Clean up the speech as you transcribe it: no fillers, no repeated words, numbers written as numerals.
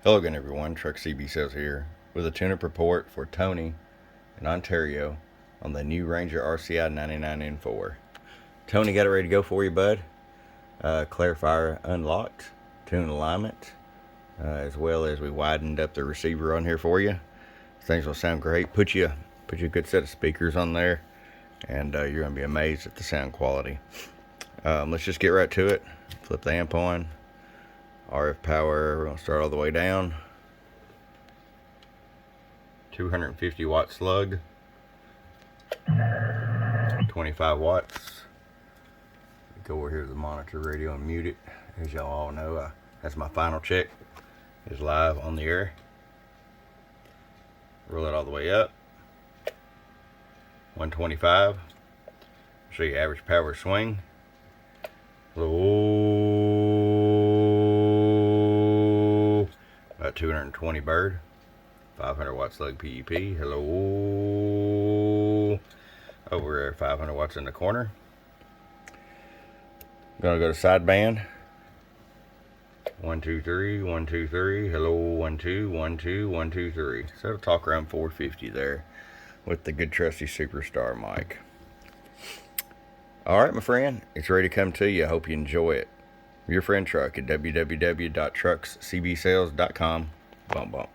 Hello again, everyone. Truck CB Sales here with a tune-up report for Tony in Ontario on the new Ranger RCI 99N4. Tony got it ready to go for you, bud. Clarifier unlocked, tune alignment, as well as we widened up the receiver on here for you. Things will sound great. Put you a good set of speakers on there, and you're going to be amazed at the sound quality. Let's just get right to it. Flip the amp on. RF power, we're going to start all the way down. 250 watt slug, 25 watts. Go over here to the monitor radio and mute it. As y'all all know, that's my final check. It's live on the air. Roll it all the way up. 125. Show you average power swing. Hello. About 220 bird. 500 watt slug PEP. Hello. Over there, 500 watts in the corner. Gonna go to sideband. 1 2 3 1 2 3. Hello. 1 2 1 2 1 2 3. So it'll talk around 450 there with the good trusty Superstar mic. All right, my friend, it's ready to come to you. I hope you enjoy it. Your friend Truck at www.truckscbsales.com. Bump bump.